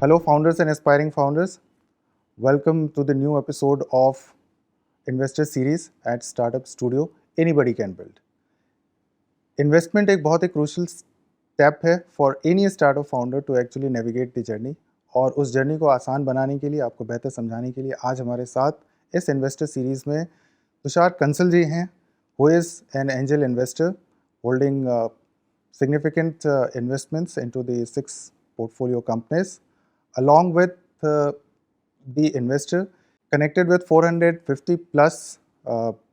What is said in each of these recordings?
Hello, founders and aspiring founders. Welcome to the new episode of Investor Series at Startup Studio. Anybody can build. Investment एक बहुत ही crucial step है for any startup founder to actually navigate the journey, और उस journey को आसान बनाने के लिए, आपको बेहतर समझाने के लिए आज हमारे साथ इस इन्वेस्टर सीरीज़ में तुषार कंसल जी हैं, who is an angel investor holding significant investments into the 6 portfolio companies. Along with the investor, connected with 450 plus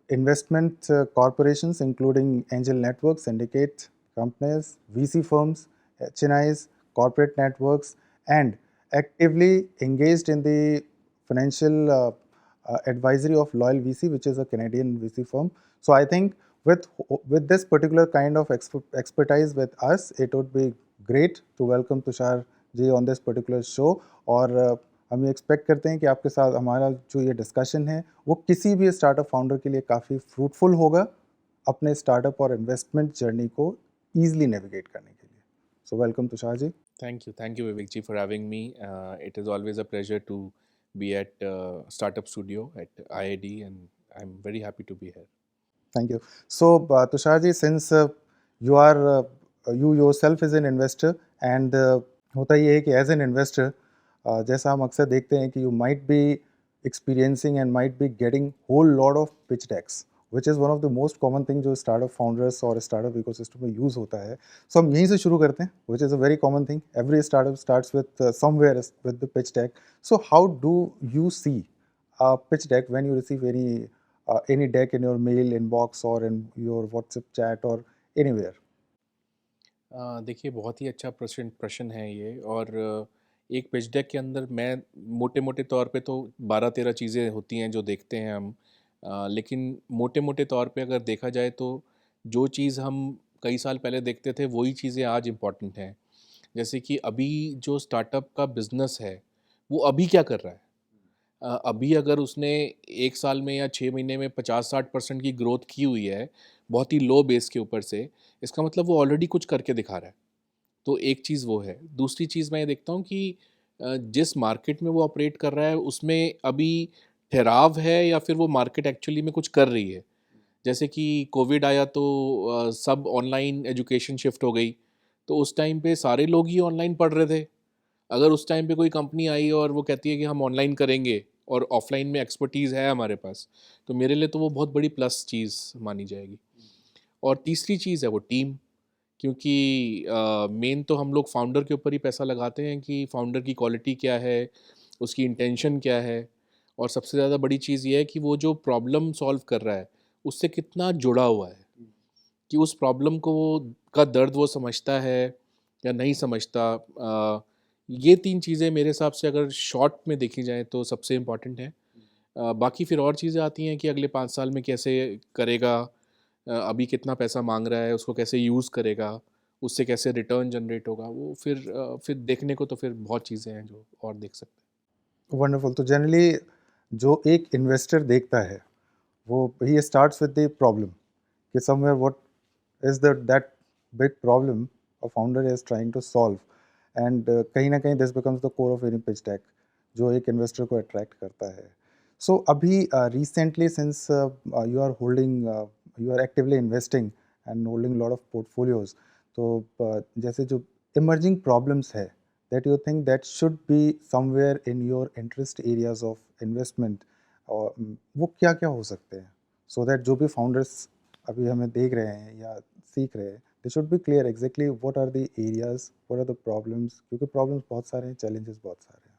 investment corporations, including angel networks, syndicate companies, VC firms, HNIs, corporate networks, and actively engaged in the financial advisory of Loyal VC, which is a Canadian VC firm. So I think with this particular kind of expertise with us, it would be great to welcome Tushar ji on this particular show. और हम ये expect करते हैं कि आपके साथ हमारा जो ये डिस्कशन है वो किसी भी स्टार्टअप फाउंडर के लिए काफ़ी फ्रूटफुल होगा अपने स्टार्टअप और इन्वेस्टमेंट जर्नी को ईजिली नेविगेट करने के लिए। So welcome Tushar ji. Thank you, Vivek ji, for having me. It is always a pleasure to be at Startup Studio at IID, and I'm very happy to be here. Thank you. So Tushar ji, since you are you yourself is an investor, and होता ये है कि as an investor जैसा हम अक्सर देखते हैं कि you might be experiencing and might be getting whole lot of pitch decks, which is one of the most common thing जो स्टार्टअप फाउंडर्स और स्टार्टअप इकोसिस्टम में यूज़ होता है। सो हम यहीं से शुरू करते हैं, which is a very common thing. Every startup starts with somewhere with the pitch deck. So how do you see pitch deck when you receive any deck in your mail inbox or in your WhatsApp chat or anywhere? देखिए, बहुत ही अच्छा प्रश्न है ये। और एक pitch deck के अंदर मैं मोटे मोटे तौर पे तो 12-13 चीज़ें होती हैं जो देखते हैं हम। लेकिन मोटे मोटे तौर पे अगर देखा जाए तो जो चीज़ हम कई साल पहले देखते थे वही चीज़ें आज इम्पॉर्टेंट हैं। जैसे कि अभी जो स्टार्टअप का बिजनेस है वो अभी क्या कर रहा है। अभी अगर उसने 1 साल में या 6 महीने में 50-60% की ग्रोथ की हुई है, बहुत ही लो बेस के ऊपर से, इसका मतलब वो ऑलरेडी कुछ करके दिखा रहा है। तो एक चीज़ वो है। दूसरी चीज़ मैं ये देखता हूँ कि जिस मार्केट में वो ऑपरेट कर रहा है उसमें अभी ठहराव है या फिर वो मार्केट एक्चुअली में कुछ कर रही है। जैसे कि कोविड आया तो सब ऑनलाइन एजुकेशन शिफ्ट हो गई, तो उस टाइम पे सारे लोग ही ऑनलाइन पढ़ रहे थे। अगर उस टाइम पे कोई कंपनी आई और वो कहती है कि हम ऑनलाइन करेंगे और ऑफलाइन में एक्सपर्टीज़ है हमारे पास, तो मेरे लिए तो वो बहुत बड़ी प्लस चीज़ मानी जाएगी। और तीसरी चीज़ है वो टीम, क्योंकि मेन तो हम लोग फाउंडर के ऊपर ही पैसा लगाते हैं कि फाउंडर की क्वालिटी क्या है, उसकी इंटेंशन क्या है। और सबसे ज़्यादा बड़ी चीज़ ये है कि वो जो प्रॉब्लम सॉल्व कर रहा है उससे कितना जुड़ा हुआ है, कि उस प्रॉब्लम को का दर्द वो समझता है या नहीं समझता। ये 3 चीज़ें मेरे हिसाब से अगर शॉर्ट में देखी जाएँ तो सबसे इम्पॉर्टेंट हैं। बाकी फिर और चीज़ें आती हैं कि अगले 5 साल में कैसे करेगा, अभी कितना पैसा माँग रहा है, उसको कैसे यूज़ करेगा, उससे कैसे रिटर्न जनरेट होगा, वो फिर देखने को तो फिर बहुत चीज़ें हैं जो और देख सकते हैं। वंडरफुल। तो जनरली जो एक इन्वेस्टर देखता है वो ही स्टार्ट्स विद द प्रॉब्लम, कि somewhere what is that big problem a founder is trying to solve, and कहीं ना कहीं this becomes the core of any pitch deck जो एक इन्वेस्टर को अट्रैक्ट करता है। सो अभी recently since you are holding, you are actively investing and holding lot of portfolios, तो जैसे जो इमर्जिंग प्रॉब्लम्स है that you think that should be somewhere in your interest areas of investment, और वो क्या क्या हो सकते हैं, सो दैट जो भी फाउंडर्स अभी हमें देख रहे हैं या सीख रहे हैं, they should be clear exactly what are the areas, what are the problems, क्योंकि प्रॉब्लम्स बहुत सारे हैं, चैलेंजेस बहुत सारे हैं।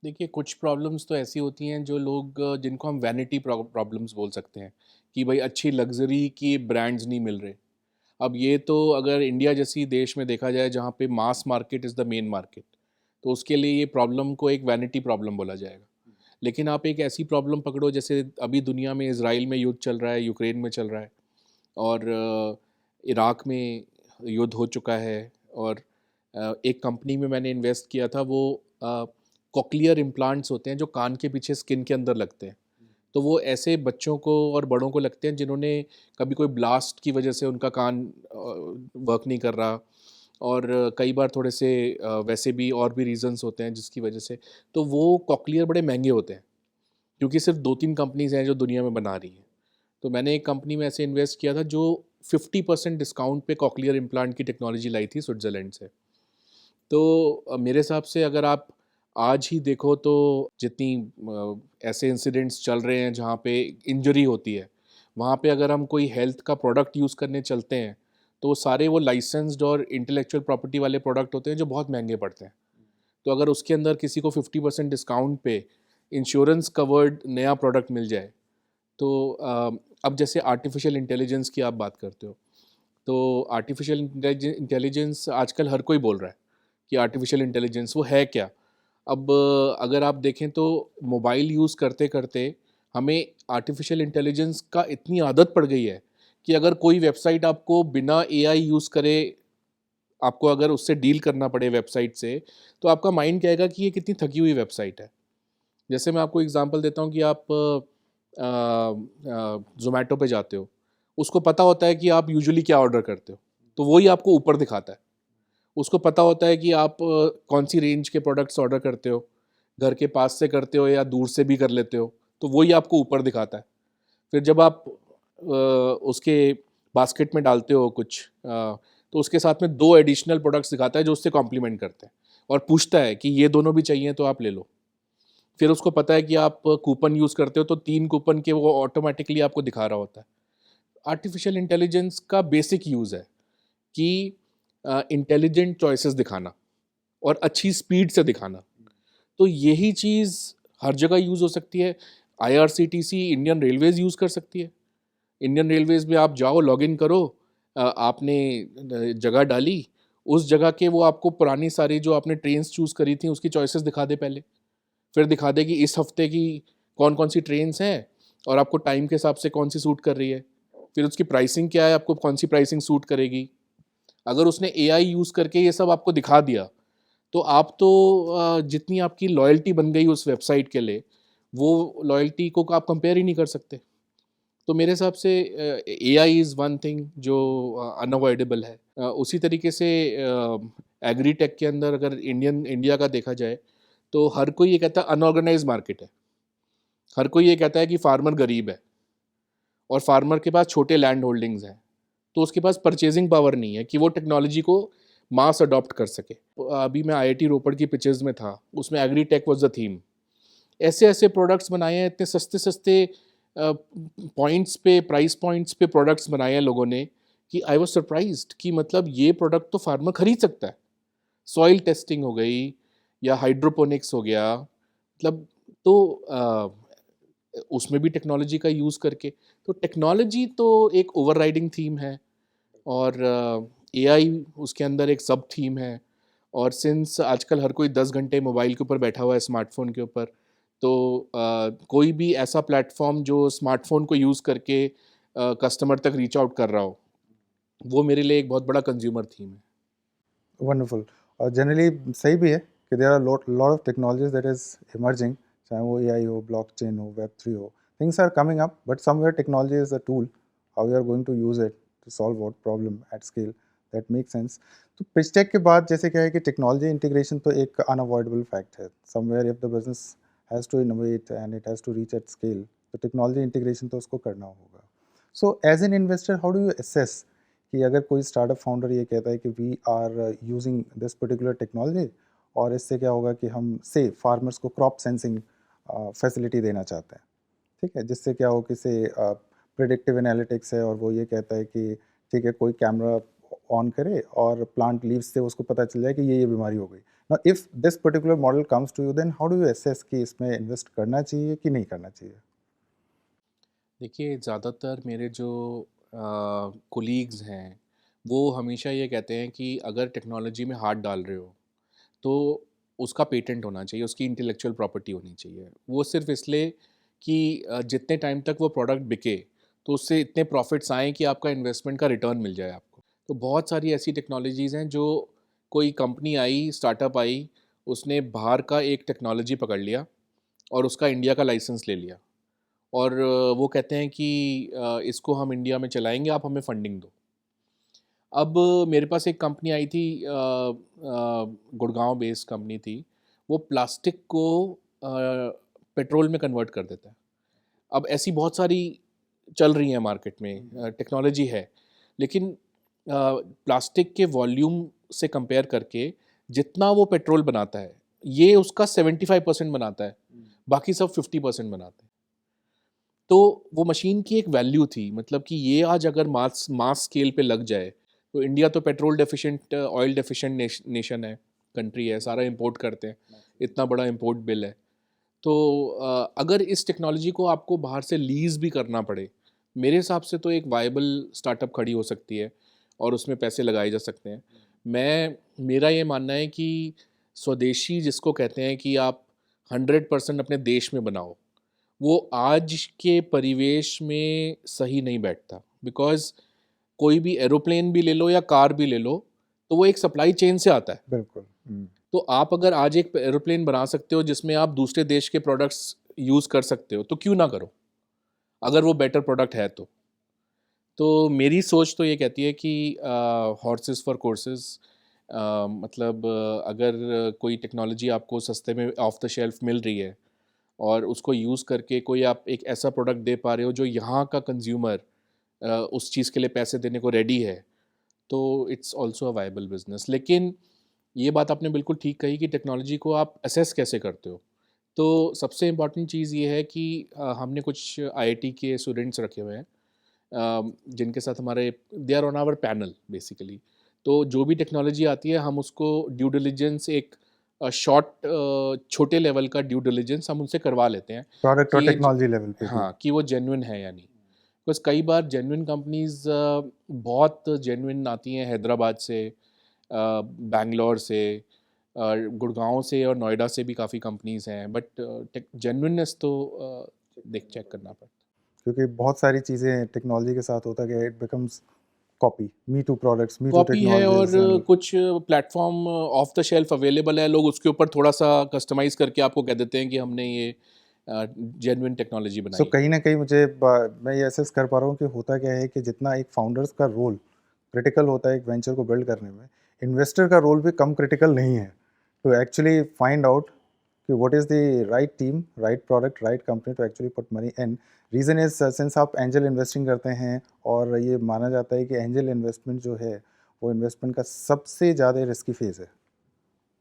देखिए, कुछ प्रॉब्लम्स तो ऐसी होती हैं जो लोग जिनको हम वैनिटी प्रॉब्लम्स बोल सकते हैं, कि भाई अच्छी लग्ज़री की ब्रांड्स नहीं मिल रहे। अब ये तो अगर इंडिया जैसी देश में देखा जाए जहाँ पे mass market is the main market, तो उसके लिए ये प्रॉब्लम को एक वैनिटी प्रॉब्लम बोला जाएगा। लेकिन आप एक ऐसी प्रॉब्लम पकड़ो, जैसे अभी दुनिया में इज़राइल में युद्ध चल रहा है, यूक्रेन में चल रहा है, और इराक में युद्ध हो चुका है। और एक कंपनी में मैंने इन्वेस्ट किया था, वो कॉक्लियर इम्प्लांट्स होते हैं जो कान के पीछे स्किन के अंदर लगते हैं। तो वो ऐसे बच्चों को और बड़ों को लगते हैं जिन्होंने कभी कोई ब्लास्ट की वजह से उनका कान वर्क नहीं कर रहा, और कई बार थोड़े से वैसे भी और भी रीजंस होते हैं जिसकी वजह से, तो वो कॉकलियर बड़े महंगे होते हैं क्योंकि सिर्फ 2-3 कंपनीज़ हैं जो दुनिया में बना रही हैं। तो मैंने एक कंपनी में ऐसे इन्वेस्ट किया था जो 50% डिस्काउंट पे कॉकलियर इम्प्लांट की टेक्नोलॉजी लाई थी स्विट्ज़रलैंड से। तो मेरे हिसाब से अगर आप आज ही देखो तो जितनी ऐसे इंसिडेंट्स चल रहे हैं जहाँ पे इंजरी होती है, वहाँ पे अगर हम कोई हेल्थ का प्रोडक्ट यूज़ करने चलते हैं, तो वो सारे वो लाइसेंस्ड और इंटेलेक्चुअल प्रॉपर्टी वाले प्रोडक्ट होते हैं जो बहुत महंगे पड़ते हैं। तो अगर उसके अंदर किसी को 50% डिस्काउंट पे इंश्योरेंस कवर्ड नया प्रोडक्ट मिल जाए, तो अब जैसे आर्टिफिशियल इंटेलिजेंस की आप बात करते हो, तो आर्टिफिशियल इंटेलिजेंस आजकल हर कोई बोल रहा है कि आर्टिफिशियल इंटेलिजेंस वो है क्या? अब अगर आप देखें तो मोबाइल यूज़ करते करते हमें आर्टिफिशियल इंटेलिजेंस का इतनी आदत पड़ गई है कि अगर कोई वेबसाइट आपको बिना एआई यूज़ करे, आपको अगर उससे डील करना पड़े वेबसाइट से, तो आपका माइंड कहेगा कि ये कितनी थकी हुई वेबसाइट है। जैसे मैं आपको एग्जांपल देता हूँ कि आप ज़ोमैटो पे जाते हो, उसको पता होता है कि आप यूजुअली क्या ऑर्डर करते हो, तो वही आपको ऊपर दिखाता है। उसको पता होता है कि आप कौन सी रेंज के प्रोडक्ट्स ऑर्डर करते हो, घर के पास से करते हो या दूर से भी कर लेते हो, तो वही आपको ऊपर दिखाता है। फिर जब आप उसके बास्केट में डालते हो कुछ, तो उसके साथ में 2 एडिशनल प्रोडक्ट्स दिखाता है जो उससे कॉम्प्लीमेंट करते हैं और पूछता है कि ये दोनों भी चाहिए तो आप ले लो। फिर उसको पता है कि आप कूपन यूज़ करते हो तो 3 कूपन के वो ऑटोमैटिकली आपको दिखा रहा होता है। आर्टिफ़िशियल इंटेलिजेंस का बेसिक यूज़ है कि इंटेलिजेंट चॉइसेस दिखाना और अच्छी स्पीड से दिखाना। तो यही चीज़ हर जगह यूज़ हो सकती है। आईआरसीटीसी, इंडियन रेलवेज़ यूज़ कर सकती है। इंडियन रेलवेज़ में आप जाओ, लॉगिन करो, आपने जगह डाली, उस जगह के वो आपको पुरानी सारी जो आपने ट्रेन्स चूज़ करी थी उसकी चॉइसेस दिखा दे पहले। फिर दिखा दे कि इस हफ़्ते की कौन-कौन सी ट्रेन्स हैं और आपको टाइम के हिसाब से कौन-सी सूट कर रही है। फिर उसकी प्राइसिंग क्या है, आपको कौन-सी प्राइसिंग सूट करेगी। अगर उसने एआई यूज़ करके ये सब आपको दिखा दिया, तो आप तो जितनी आपकी लॉयल्टी बन गई उस वेबसाइट के लिए, वो लॉयल्टी को आप कंपेयर ही नहीं कर सकते। तो मेरे हिसाब से एआई इज़ वन थिंग जो अनअवॉइडेबल है। उसी तरीके से एग्री टेक के अंदर अगर इंडिया का देखा जाए, तो हर कोई ये कहता है अनऑर्गेनाइज़्ड मार्केट है। हर कोई ये कहता है कि फार्मर गरीब है और फार्मर के पास छोटे लैंड होल्डिंग्स हैं, तो उसके पास परचेजिंग पावर नहीं है कि वो टेक्नोलॉजी को मास अडॉप्ट कर सके। अभी मैं आईआईटी रोपड़ की पिचेज़ में था, उसमें agri tech was the theme. ऐसे-ऐसे प्रोडक्ट्स बनाए हैं, इतने सस्ते-सस्ते पॉइंट्स पे, प्राइस पॉइंट्स पे प्रोडक्ट्स बनाए हैं लोगों ने कि आई वाज़ सरप्राइज़्ड कि मतलब ये प्रोडक्ट तो फार्मर खरीद सकता है। सॉइल टेस्टिंग हो गई या हाइड्रोपोनिक्स हो गया, मतलब तो उसमें भी टेक्नोलॉजी का यूज़ करके, तो टेक्नोलॉजी तो एक ओवरराइडिंग थीम है और एआई उसके अंदर एक सब थीम है। और सिंस आजकल हर कोई 10 घंटे मोबाइल के ऊपर बैठा हुआ है, स्मार्टफ़ोन के ऊपर, तो कोई भी ऐसा प्लेटफ़ॉर्म जो स्मार्टफ़ोन को यूज़ करके कस्टमर तक रीच आउट कर रहा हो, वो मेरे लिए एक बहुत बड़ा कंज़्यूमर थीम है। वंडरफुल। और जनरली सही भी है कि there are lot lot of technologies that is emerging, चाहे वो एआई हो, ब्लॉकचेन हो, वेब 3 हो, things are coming up, but somewhere technology is a tool, how you are going to use it to solve what problem at scale, that make sense. तो pitch deck के बाद जैसे क्या है कि टेक्नोलॉजी इंटीग्रेशन तो एक अनअवॉइडेबल फैक्ट है। Somewhere if the business has to innovate and it has to reach at scale, तो टेक्नोलॉजी इंटीग्रेशन तो उसको करना होगा। So as an investor, how do you assess कि अगर कोई स्टार्टअप फाउंडर ये कहता है कि we are using this particular technology, और इससे क्या होगा कि हम से फार्मर्स को क्रॉप सेंसिंग फैसिलिटी देना चाहते हैं, ठीक है, जिससे क्या हो कि से प्रिडिक्टिव एनालिटिक्स है और वो ये कहता है कि ठीक है, कोई कैमरा ऑन करे और प्लांट लीव्स से उसको पता चल जाए कि ये बीमारी हो गई। Now if this particular model comes to you, then how do you assess कि इसमें इन्वेस्ट करना चाहिए कि नहीं करना चाहिए? देखिए, ज़्यादातर मेरे जो कोलीग्स हैं, वो हमेशा ये कहते हैं कि अगर टेक्नोलॉजी में हाथ डाल रहे हो, तो उसका पेटेंट होना चाहिए, उसकी इंटेलेक्चुअल प्रॉपर्टी होनी चाहिए। वो सिर्फ़ इसलिए कि जितने टाइम तक वो प्रोडक्ट बिके, तो उससे इतने प्रॉफ़िट्स आएँ कि आपका इन्वेस्टमेंट का रिटर्न मिल जाए आपको। तो बहुत सारी ऐसी टेक्नोलॉजीज़ हैं जो कोई कंपनी आई, स्टार्टअप आई, उसने बाहर का एक टेक्नोलॉजी पकड़ लिया और उसका इंडिया का लाइसेंस ले लिया। और वो कहते हैं कि इसको हम इंडिया में चलाएँगे, आप हमें फंडिंग दो। अब मेरे पास एक कंपनी आई थी, गुड़गांव बेस्ड कंपनी थी। वो प्लास्टिक को पेट्रोल में कन्वर्ट कर देता है। अब ऐसी बहुत सारी चल रही हैं मार्केट में, टेक्नोलॉजी है, लेकिन प्लास्टिक के वॉल्यूम से कंपेयर करके जितना वो पेट्रोल बनाता है, ये उसका 75% बनाता है, बाकी सब 50% बनाते हैं। तो वो मशीन की एक वैल्यू थी, मतलब कि ये आज अगर मास मास स्केल पे लग जाए, तो इंडिया तो petrol deficient, oil deficient nation है, कंट्री है, सारा इंपोर्ट करते हैं, इतना बड़ा इंपोर्ट बिल है। तो अगर इस टेक्नोलॉजी को आपको बाहर से लीज़ भी करना पड़े, मेरे हिसाब से तो एक वायबल स्टार्टअप खड़ी हो सकती है और उसमें पैसे लगाए जा सकते हैं। मेरा ये मानना है कि स्वदेशी जिसको कहते हैं कि आप 100% अपने देश में बनाओ, वो आज के परिवेश में सही नहीं बैठता। बिकॉज़ कोई भी एरोप्लेन भी ले लो या कार भी ले लो, तो वो एक सप्लाई चेन से आता है। बिल्कुल। तो आप अगर आज एक एरोप्लेन बना सकते हो जिसमें आप दूसरे देश के प्रोडक्ट्स यूज़ कर सकते हो, तो क्यों ना करो, अगर वो बेटर प्रोडक्ट है तो। तो मेरी सोच तो ये कहती है कि हॉर्सेस फॉर कोर्सेज, मतलब अगर कोई टेक्नोलॉजी आपको सस्ते में ऑफ द शेल्फ मिल रही है और उसको यूज़ करके कोई आप एक ऐसा प्रोडक्ट दे पा रहे हो जो यहाँ का कंज्यूमर उस चीज़ के लिए पैसे देने को रेडी है, तो it's also a viable business. लेकिन ये बात आपने बिल्कुल ठीक कही कि टेक्नोलॉजी को आप असेस कैसे करते हो। तो सबसे इम्पॉर्टेंट चीज़ ये है कि हमने कुछ आईआईटी के स्टूडेंट्स रखे हुए हैं, जिनके साथ हमारे they are on our panel basically. तो जो भी टेक्नोलॉजी आती है हम उसको ड्यू डिलिजेंस एक छोटे लेवल का ड्यू डिलिजेंस हम उनसे करवा लेते हैं प्रोडक्ट कि और टेक्नोलॉजी लेवल पे भी। हाँ, कि वो जेन्युइन है या नहीं। बिकॉज कई बार जेन्युइन कंपनीज बहुत जेन्युइन आती हैं हैदराबाद से, बैंगलोर से, गुड़गांव से और नोएडा से भी काफ़ी कंपनीज हैं, बट जेन्युइननेस तो देख चेक करना पड़ता है। क्योंकि बहुत सारी चीज़ें टेक्नोलॉजी के साथ होता गया, it becomes copy, me too products, me too copy है और टेक्नोलॉजीज एंड कुछ platform off the shelf available है, लोग उसके ऊपर थोड़ा सा कस्टमाइज करके आपको कह देते हैं कि हमने ये जेन्युइन टेक्नोलॉजी सो बनाई है। कहीं ना कहीं मैं ये असेस कर पा रहा हूँ कि होता क्या है कि जितना एक फाउंडर्स का रोल क्रिटिकल होता है एक वेंचर को बिल्ड करने में, इन्वेस्टर का रोल भी कम क्रिटिकल नहीं है टू एक्चुअली फाइंड आउट कि what is the right team, right product, right company to actually put money in. Reason is since आप एंजल इन्वेस्टिंग करते हैं और ये माना जाता है कि एंजल इन्वेस्टमेंट जो है वो इन्वेस्टमेंट का सबसे ज़्यादा रिस्की फेज़ है।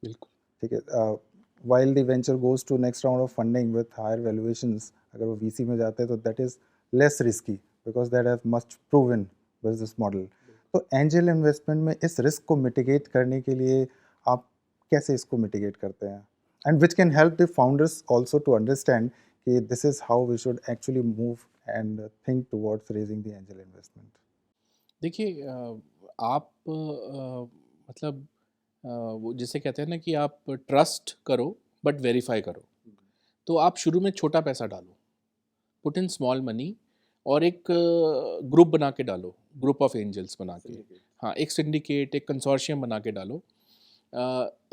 बिल्कुल। ठीक है, while the venture goes to next round of funding with higher valuations, अगर वो वीसी में जाते हैं तो that is less risky because that have must proven business model. तो एंजल इन्वेस्टमेंट में इस रिस्क को मिटिगेट करने के लिए आप कैसे इसको मिटिगेट करते हैं, and which can help the founders also to understand कि this is how we should actually move and think towards raising the angel investment. देखिए, आप मतलब वो जिसे कहते हैं ना कि आप ट्रस्ट करो बट वेरीफाई करो। तो आप शुरू में छोटा पैसा डालो, पुट इन स्मॉल मनी, और एक ग्रुप बना के डालो, ग्रुप ऑफ एंजल्स बना के। हाँ, एक सिंडिकेट, एक कंसोर्शियम बना के डालो।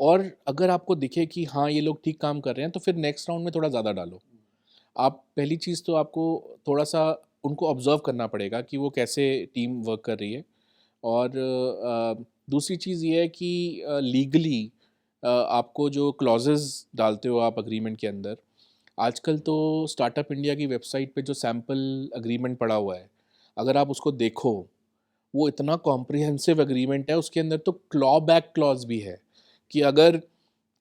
और अगर आपको दिखे कि हाँ ये लोग ठीक काम कर रहे हैं, तो फिर नेक्स्ट राउंड में थोड़ा ज़्यादा डालो। आप पहली चीज़ तो आपको थोड़ा सा उनको ऑब्जर्व करना पड़ेगा कि वो कैसे टीम वर्क कर रही है। और दूसरी चीज़ ये है कि लीगली आपको जो क्लॉजेज़ डालते हो आप अग्रीमेंट के अंदर, आजकल तो स्टार्टअप इंडिया की वेबसाइट पे जो सैम्पल अग्रीमेंट पड़ा हुआ है, अगर आप उसको देखो, वो इतना कॉम्प्रिहेंसिव अग्रीमेंट है, उसके अंदर तो क्लॉ बैक क्लॉज भी है कि अगर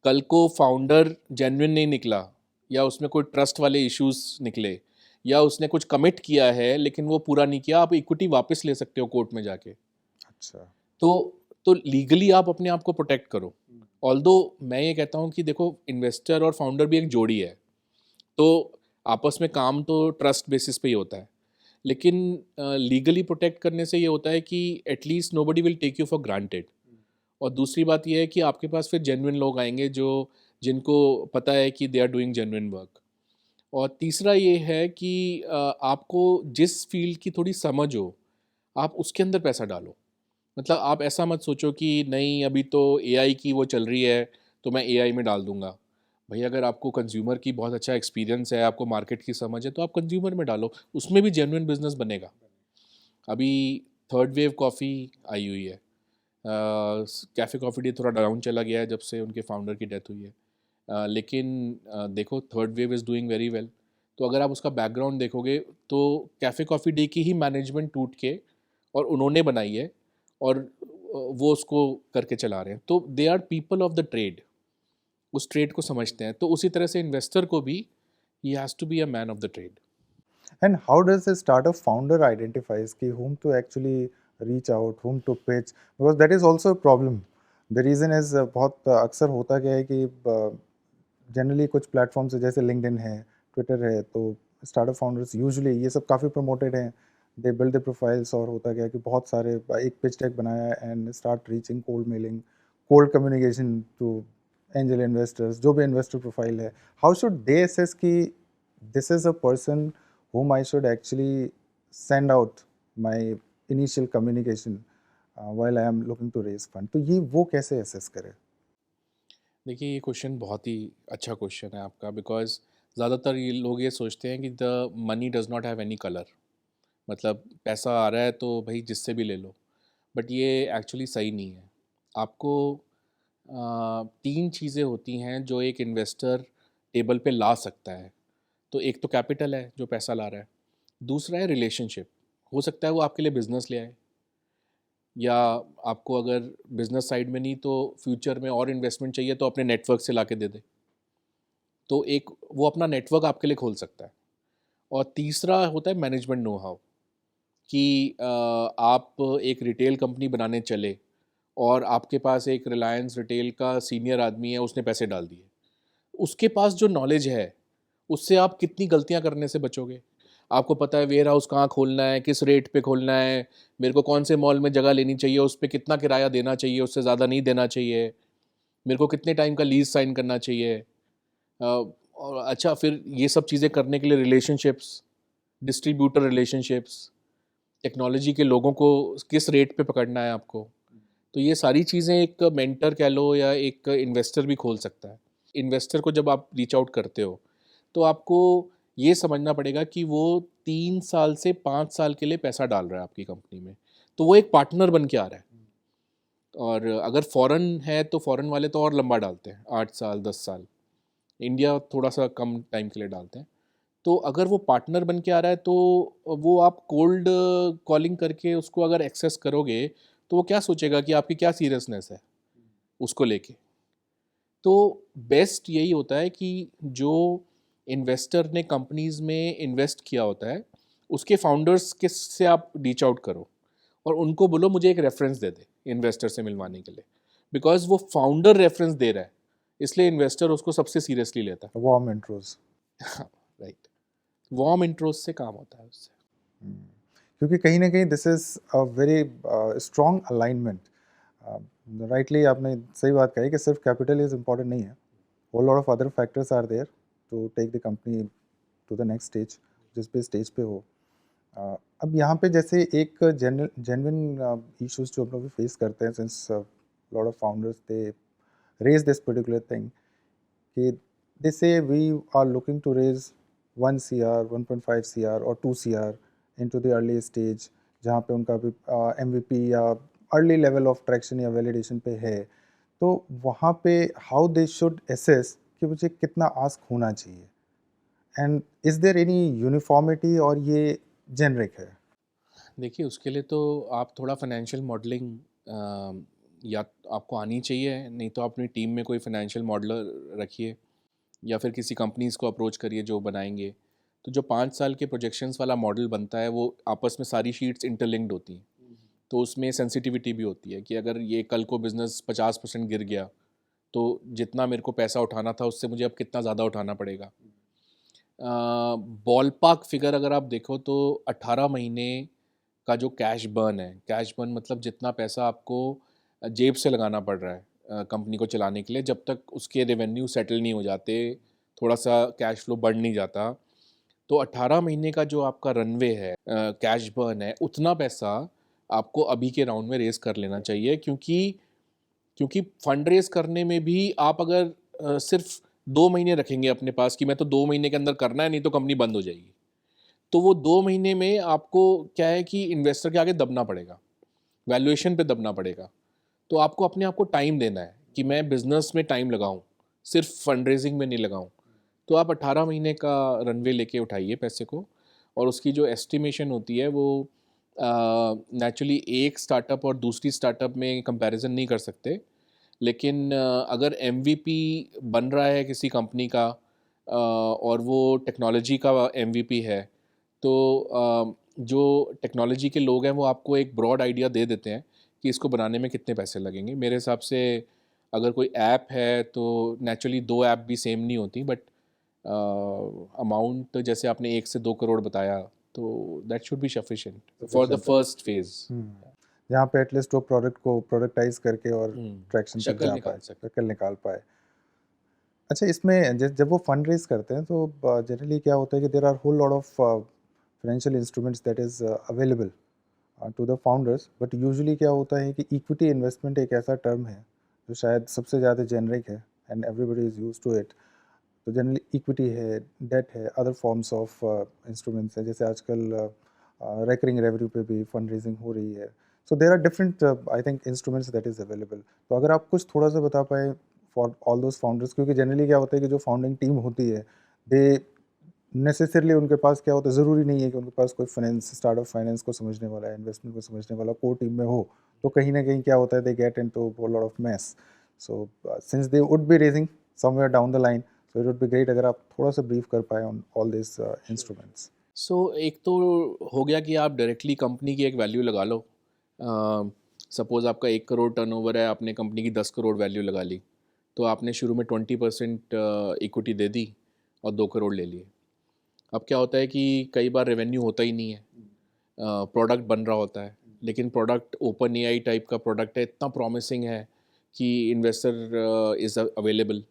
कल को फाउंडर जेन्युइन नहीं निकला, या उसमें कोई ट्रस्ट वाले इश्यूज निकले, या उसने कुछ कमिट किया है लेकिन वो पूरा नहीं किया, आप इक्विटी वापस ले सकते हो कोर्ट में जाके। अच्छा। तो तो लीगली आप अपने आप को प्रोटेक्ट करो। ऑल्दो मैं ये कहता हूँ कि देखो, इन्वेस्टर और फाउंडर भी एक जोड़ी है, तो आपस में काम तो ट्रस्ट बेसिस पे ही होता है। लेकिन लीगली प्रोटेक्ट करने से ये होता है कि at least nobody will take you for granted. और दूसरी बात ये है कि आपके पास फिर जेन्युइन लोग आएंगे जो जिनको पता है कि they are doing genuine work. और तीसरा ये है कि आपको जिस फील्ड की थोड़ी समझ हो, आप उसके अंदर पैसा डालो। मतलब आप ऐसा मत सोचो कि नहीं अभी तो एआई की वो चल रही है तो मैं एआई में डाल दूंगा। भाई, अगर आपको कंज्यूमर की बहुत अच्छा एक्सपीरियंस है, आपको मार्केट की समझ है, तो आप कंज्यूमर में डालो, उसमें भी जेन्युइन बिजनेस बनेगा। अभी थर्ड वेव कॉफ़ी आई हुई है, कैफ़े कॉफ़ी डे थोड़ा डाउन चला गया है जब से उनके फाउंडर की डेथ हुई है। लेकिन देखो third wave is doing very well. तो अगर आप उसका बैकग्राउंड देखोगे तो कैफ़े कॉफ़ी डे की ही मैनेजमेंट टूट के और उन्होंने बनाई है और वो उसको करके चला रहे हैं। तो they are people of the trade, उस ट्रेड को समझते हैं। तो उसी तरह से इन्वेस्टर को भी he has to be a man of the trade. And how does a startup founder identifies कि whom to actually reach out, whom to pitch? Because that is also a problem. The reason is बहुत अक्सर होता क्या है कि generally कुछ platforms है जैसे लिंक्डइन है, ट्विटर है, तो स्टार्टअप फाउंडर्स यूजुअली ये सब काफ़ी प्रमोटेड हैं, दे बिल्ड द प्रोफाइल्स और होता क्या है कि बहुत सारे एक पिच डेक बनाया and start reaching cold mailing, cold communication to angel investors, जो भी इन्वेस्टर प्रोफाइल है, हाउ शुड दे असेस कि this is a person whom I should actually send out my initial communication while I am looking to raise fund? तो ये वो कैसे assess करें? देखिए ये क्वेश्चन बहुत ही अच्छा क्वेश्चन है आपका, बिकॉज ज़्यादातर ये लोग ये सोचते हैं कि the money does not have any colour. मतलब पैसा आ रहा है तो भाई जिससे भी ले लो, बट ये एक्चुअली सही नहीं है। आपको तीन चीज़ें होती हैं जो एक इन्वेस्टर टेबल पे ला सकता है। तो एक तो कैपिटल है जो पैसा ला रहा है, दूसरा है रिलेशनशिप। हो सकता है वो आपके लिए बिजनेस ले आए, या आपको अगर बिजनेस साइड में नहीं तो फ्यूचर में और इन्वेस्टमेंट चाहिए तो अपने नेटवर्क से ला के दे दे। तो एक वो अपना नेटवर्क आपके लिए खोल सकता है। और तीसरा होता है मैनेजमेंट नो हाउ, कि आप एक रिटेल कंपनी बनाने चले और आपके पास एक रिलायंस रिटेल का सीनियर आदमी है, उसने पैसे डाल दिए। उसके पास जो नॉलेज है उससे आप कितनी गलतियां करने से बचोगे। आपको पता है वेयर हाउस कहाँ खोलना है, किस रेट पे खोलना है, मेरे को कौन से मॉल में जगह लेनी चाहिए, उस पर कितना किराया देना चाहिए, उससे ज़्यादा नहीं देना चाहिए, मेरे को कितने टाइम का लीज साइन करना चाहिए। और अच्छा, फिर ये सब चीज़ें करने के लिए रिलेशनशिप्स, डिस्ट्रीब्यूटर रिलेशनशिप्स, टेक्नोलॉजी के लोगों को किस रेट पे पकड़ना है आपको। तो ये सारी चीज़ें एक मेंटर कह लो या एक इन्वेस्टर भी खोल सकता है। इन्वेस्टर को जब आप रीच आउट करते हो तो आपको ये समझना पड़ेगा कि वो 3 साल से 5 साल के लिए पैसा डाल रहा है आपकी कंपनी में, तो वो एक पार्टनर बन के आ रहा है। और अगर फॉरेन है तो फॉरेन वाले तो और लंबा डालते हैं, 8 साल 10 साल। इंडिया थोड़ा सा कम टाइम के लिए डालते हैं। तो अगर वो पार्टनर बन के आ रहा है तो वो आप कोल्ड कॉलिंग करके उसको अगर एक्सेस करोगे तो वो क्या सोचेगा कि आपकी क्या सीरियसनेस है उसको लेके। तो बेस्ट यही होता है कि जो इन्वेस्टर ने कंपनीज में इन्वेस्ट किया होता है उसके फाउंडर्स के से आप रीच आउट करो और उनको बोलो मुझे एक रेफरेंस दे दे इन्वेस्टर से मिलवाने के लिए, बिकॉज वो फाउंडर रेफरेंस दे रहा है इसलिए इन्वेस्टर उसको सबसे सीरियसली लेता Warm intros. है। राइट, वार्म इंट्रोस से काम होता है उससे। क्योंकि कहीं ना कहीं this is a very strong alignment. Rightly आपने सही बात कही कि सिर्फ कैपिटल इज इम्पॉर्टेंट नहीं है, whole lot of other factors are there to take the company to the next stage, जिस भी स्टेज पे हो। अब यहाँ पे जैसे एक जेन्युइन इश्यूज जो हम लोग फेस करते हैं, since lot of founders they raise this particular thing कि they say we are looking to raise 1 CR, 1.5 CR or 2 CR into the early stage, जहाँ पे उनका भी MVP या अर्ली लेवल ऑफ ट्रैक्शन या वैलिडेशन पे है। तो वहाँ पे हाउ दे शुड एसेस कि मुझे कितना आस्क होना चाहिए, and is there any uniformity और ये जेनरिक है? देखिए उसके लिए तो आप थोड़ा फाइनेंशियल मॉडलिंग या आपको आनी चाहिए, नहीं तो अपनी टीम में कोई फाइनेंशियल मॉडलर रखिए या फिर किसी कंपनीज़ को अप्रोच करिए जो बनाएंगे। तो जो 5 साल के प्रोजेक्शंस वाला मॉडल बनता है वो आपस में सारी शीट्स इंटरलिंक्ड होती हैं। तो उसमें सेंसिटिविटी भी होती है कि अगर ये कल को बिज़नेस 50% गिर गया तो जितना मेरे को पैसा उठाना था उससे मुझे अब कितना ज़्यादा उठाना पड़ेगा। बॉल पार्क फिगर अगर आप देखो तो 18 महीने का जो कैश बर्न है, कैश बर्न मतलब जितना पैसा आपको जेब से लगाना पड़ रहा है कंपनी को चलाने के लिए, जब तक उसके रेवेन्यू सेटल नहीं हो जाते, थोड़ा सा कैश फ्लो बढ़ नहीं जाता। तो 18 महीने का जो आपका रनवे है, कैश बर्न है, उतना पैसा आपको अभी के राउंड में रेस कर लेना चाहिए। क्योंकि क्योंकि फंड रेज करने में भी आप अगर सिर्फ 2 महीने रखेंगे अपने पास कि मैं तो 2 महीने के अंदर करना है नहीं तो कंपनी बंद हो जाएगी, तो वो 2 महीने में आपको क्या है कि इन्वेस्टर के आगे दबना पड़ेगा, वैल्यूएशन पे दबना पड़ेगा। तो आपको अपने आप को टाइम देना है कि मैं बिजनेस में टाइम लगाऊं, सिर्फ फंड रेजिंग में नहीं लगाऊं। तो आप 18 महीने का रनवे लेके उठाइए पैसे को, और उसकी जो एस्टिमेशन होती है वो नेचुरली एक स्टार्टअप और दूसरी स्टार्टअप में कंपैरिजन नहीं कर सकते, लेकिन अगर एमवीपी बन रहा है किसी कंपनी का और वो टेक्नोलॉजी का एमवीपी है, तो जो टेक्नोलॉजी के लोग हैं वो आपको एक ब्रॉड आइडिया दे देते हैं कि इसको बनाने में कितने पैसे लगेंगे। मेरे हिसाब से अगर कोई ऐप है तो नेचुरली दो ऐप भी सेम नहीं होती, बट अमाउंट जैसे आपने 1 से 2 करोड़ बताया, तो that should be sufficient for the first phase. जहाँ पे एटलीस्ट वो प्रोडक्ट को प्रोडक्टाइज करके और ट्रैक्शन तक शक्ल जा निकाल पाए, सके। शक्ल निकाल पाए। अच्छा, इसमें जब वो फंड रेज करते हैं तो जनरली क्या होता है कि there are whole lot of financial instruments that is available to the founders, but usually क्या होता है कि इक्विटी इन्वेस्टमेंट एक ऐसा टर्म है जो शायद सबसे ज़्यादा जेनरिक है and everybody is use to it. तो जनरली इक्विटी है, डेट है, अदर फॉर्म्स ऑफ इंस्ट्रूमेंट्स है, जैसे आजकल रेकरिंग रेवेन्यू पे भी फंड रेजिंग हो रही है। So there are different I think instruments that is available. तो अगर आप कुछ थोड़ा सा बता पाए फॉर ऑल दोज फाउंडर्स, क्योंकि जनरली क्या होता है कि जो फाउंडिंग टीम होती है, दे नेसेसरली उनके पास क्या होता है, ज़रूरी नहीं है कि उनके पास कोई फाइनेंस, स्टार्टअप फाइनेंस को समझने वाला है, इन्वेस्टमेंट को समझने वाला कोर टीम में हो। तो कहीं ना कहीं क्या होता है, they get into a lot of mess. So since they would be raising somewhere down the line, so it would be great अगर आप थोड़ा सा ब्रीफ कर पाए ऑन ऑल दिस इंस्ट्रूमेंट्स। सो एक तो हो गया कि आप डायरेक्टली कंपनी की एक वैल्यू लगा लो। सपोज़ आपका 1 करोड़ टर्नओवर है, आपने कंपनी की 10 करोड़ वैल्यू लगा ली, तो आपने शुरू में 20% इक्विटी दे दी और 2 करोड़ ले लिए। अब क्या होता है कि कई बार रेवेन्यू होता ही नहीं है, प्रोडक्ट बन रहा होता है, लेकिन प्रोडक्ट ओपन एआई टाइप का प्रोडक्ट है, इतना प्रॉमिसिंग है कि इन्वेस्टर इज़ अवेलेबल,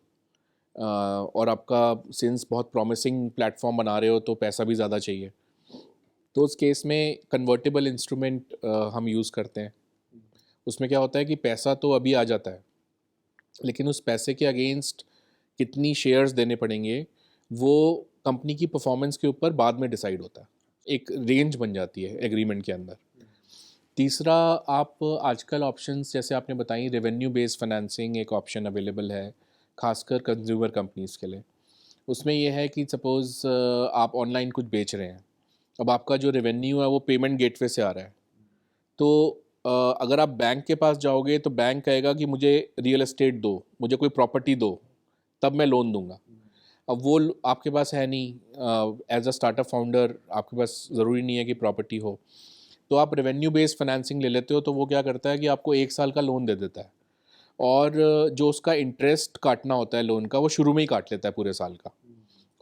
और आपका सिंस बहुत प्रॉमिसिंग प्लेटफॉर्म बना रहे हो तो पैसा भी ज़्यादा चाहिए। तो उस केस में कन्वर्टेबल इंस्ट्रूमेंट हम यूज़ करते हैं। उसमें क्या होता है कि पैसा तो अभी आ जाता है, लेकिन उस पैसे के अगेंस्ट कितनी शेयर्स देने पड़ेंगे वो कंपनी की परफॉर्मेंस के ऊपर बाद में डिसाइड होता है। एक रेंज बन जाती है एग्रीमेंट के अंदर। तीसरा, आप आजकल ऑप्शंस जैसे आपने बताई, रेवेन्यू बेस्ड फाइनेंसिंग एक ऑप्शन अवेलेबल है खासकर कंज्यूमर कंपनीज़ के लिए। उसमें यह है कि सपोज़ आप ऑनलाइन कुछ बेच रहे हैं, अब आपका जो रेवेन्यू है वो पेमेंट गेटवे से आ रहा है, तो अगर आप बैंक के पास जाओगे तो बैंक कहेगा कि मुझे रियल एस्टेट दो, मुझे कोई प्रॉपर्टी दो, तब मैं लोन दूंगा। अब वो आपके पास है नहीं, एज अ स्टार्टअप फाउंडर आपके पास ज़रूरी नहीं है कि प्रॉपर्टी हो, तो आप रेवेन्यू बेस्ड फाइनेंसिंग ले लेते हो। तो वो क्या करता है कि आपको 1 साल का लोन दे देता है, और जो उसका इंटरेस्ट काटना होता है लोन का वो शुरू में ही काट लेता है पूरे साल का,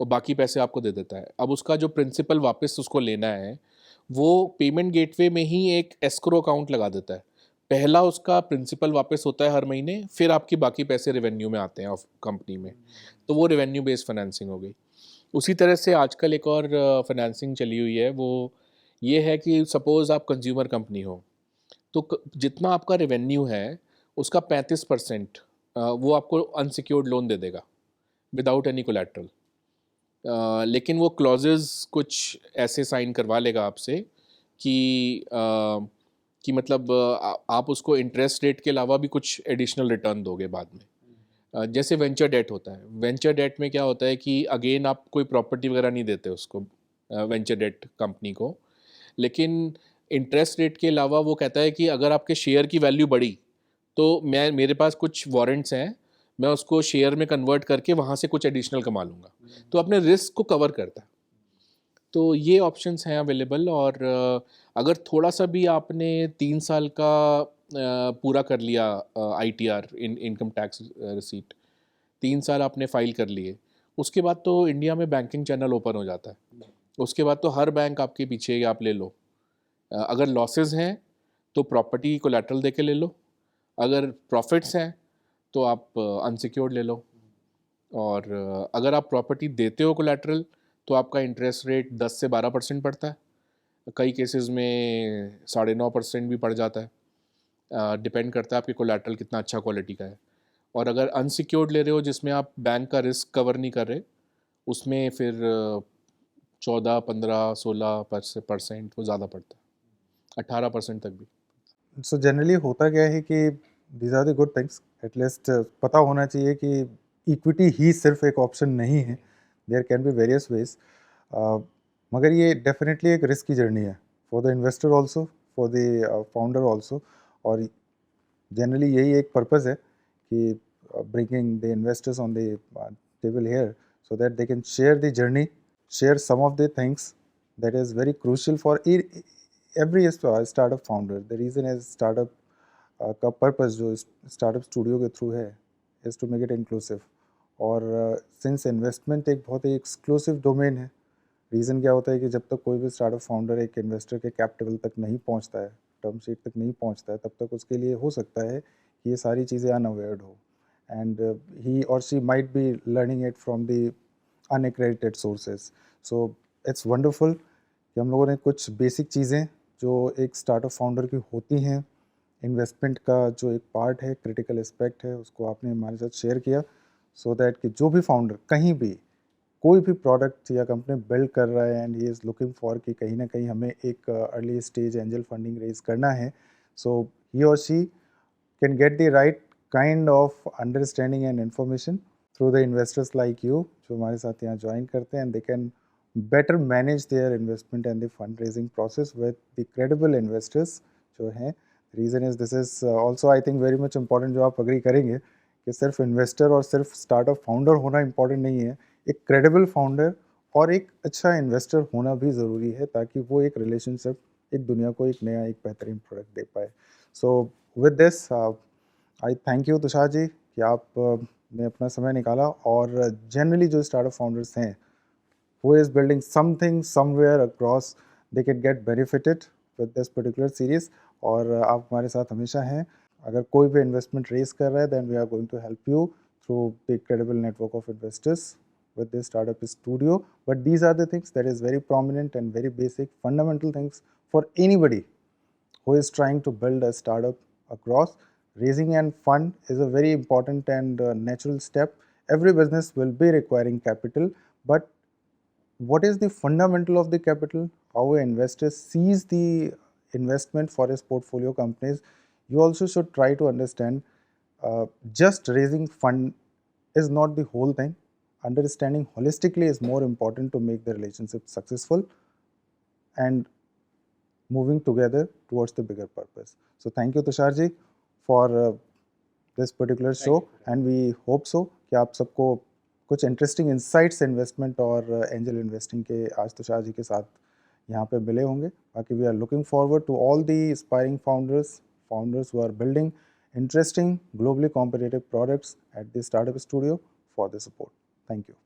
और बाकी पैसे आपको दे देता है। अब उसका जो प्रिंसिपल वापस उसको लेना है, वो पेमेंट गेटवे में ही एक एस्क्रो अकाउंट लगा देता है। पहला उसका प्रिंसिपल वापस होता है हर महीने, फिर आपकी बाकी पैसे रेवेन्यू में आते हैं ऑफ कंपनी में। तो वो रेवेन्यू बेस्ड फाइनेंसिंग हो गई। उसी तरह से आजकल एक और फाइनेंसिंग चली हुई है, वो ये है कि सपोज़ आप कंज्यूमर कंपनी हो, तो जितना आपका रेवेन्यू है उसका 35% वो आपको अनसिक्योर्ड लोन दे देगा विदाउट एनी कोलेट्रल। लेकिन वो क्लॉजेज कुछ ऐसे साइन करवा लेगा आपसे कि कि मतलब आप उसको इंटरेस्ट रेट के अलावा भी कुछ एडिशनल रिटर्न दोगे बाद में। जैसे वेंचर डेट होता है, वेंचर डेट में क्या होता है कि अगेन आप कोई प्रॉपर्टी वगैरह नहीं देते उसको, वेंचर डेट कंपनी को, लेकिन इंटरेस्ट रेट के अलावा वो कहता है कि अगर आपके शेयर की वैल्यू बढ़ी तो मैं, मेरे पास कुछ वारंट्स हैं, मैं उसको शेयर में कन्वर्ट करके वहाँ से कुछ एडिशनल कमा लूँगा। तो अपने रिस्क को कवर करता है। तो ये ऑप्शंस हैं अवेलेबल, और अगर थोड़ा सा भी आपने 3 साल का पूरा कर लिया आईटीआर, इनकम टैक्स रिसीट, 3 साल आपने फाइल कर लिए, उसके बाद तो इंडिया में बैंकिंग चैनल ओपन हो जाता है। उसके बाद तो हर बैंक आपके पीछे है, आप ले लो। अगर लॉसेस हैं तो प्रॉपर्टी कोलैटरल दे के ले लो, अगर प्रॉफिट्स हैं तो आप अनसिक्योर्ड ले लो, और अगर आप प्रॉपर्टी देते हो कोलैटरल तो आपका इंटरेस्ट रेट 10 से 12% पड़ता है, कई केसेस में 9.5% भी पड़ जाता है। डिपेंड करता है आपके कोलैटरल कितना अच्छा क्वालिटी का है। और अगर अनसिक्योर्ड ले रहे हो जिसमें आप बैंक का रिस्क कवर नहीं कर रहे, उसमें फिर 14, 15, 16% वो ज़्यादा पड़ता है, 18% तक भी। सो जनरली होता क्या है कि these are the good things. At least पता होना चाहिए कि इक्विटी ही सिर्फ एक ऑप्शन नहीं है, there can be various ways. मगर ये डेफिनेटली एक रिस्की जर्नी है for the investor also, for the founder also. और जनरली यही एक पर्पज़ है कि bringing the investors on the table here so that they can share the journey, share some of the things that is very crucial for every startup founder. The reason is startup का purpose जो startup studio के through है is to make it inclusive. और since investment एक बहुत ही exclusive domain है, reason क्या होता है कि जब तक कोई भी स्टार्टअप फाउंडर एक इन्वेस्टर के कैपिटल तक नहीं पहुंचता है, टर्म शीट तक नहीं पहुंचता है, तब तक उसके लिए हो सकता है कि ये सारी चीज़ें अनअवेयर्ड हो, एंड ही और she might be learning it from the unaccredited sources. So it's wonderful कि हम लोगों ने कुछ बेसिक चीज़ें जो एक स्टार्टअप फाउंडर की होती हैं, इन्वेस्टमेंट का जो एक पार्ट है, क्रिटिकल एस्पेक्ट है, उसको आपने हमारे साथ शेयर किया, सो दैट कि जो भी फाउंडर कहीं भी कोई भी प्रोडक्ट या कंपनी बिल्ड कर रहा है and he is looking for कि कहीं ना कहीं हमें एक early stage angel funding raise करना है, सो ही और she can get the right kind of understanding and information through the investors like you जो हमारे साथ यहाँ ज्वाइन करते हैं, and they can better manage their investment and the fundraising process with the credible investors जो हैं. Reason is this is also I think very much important, जो आप अग्री करेंगे कि सिर्फ इन्वेस्टर और सिर्फ स्टार्टअप फाउंडर होना इम्पॉर्टेंट नहीं है, एक क्रेडिबल फाउंडर और एक अच्छा इन्वेस्टर होना भी ज़रूरी है, ताकि वो एक रिलेशनशिप एक दुनिया को एक नया एक बेहतरीन प्रोडक्ट दे पाए. So with this I thank you Tushar ji कि आप ने अपना समय निकाला, और जनरली जो स्टार्टअप फाउंडर्स हैं who is building something somewhere across, they can get benefited with this particular series. और आप हमारे साथ हमेशा हैं. अगर कोई भी इन्वेस्टमेंट रेज कर रहा है, then we are going to help you through the credible network of investors with this startup studio. But these are the things that is very prominent and very basic fundamental things for anybody who is trying to build a startup across. Raising and fund is a very important and natural step. Every business will be requiring capital, but what is the fundamental of the capital, how an investor sees the investment for his portfolio companies, you also should try to understand. Just raising fund is not the whole thing. Understanding holistically is more important to make the relationship successful and moving together towards the bigger purpose. So thank you Tushar ji for this particular show, and we hope so कि आप सबको कुछ interesting insights investment और angel investing के आज तुषार जी के साथ यहाँ पे मिले होंगे. बाकी we are looking forward to all the aspiring founders who are building interesting globally competitive products at the startup studio for the support. Thank you.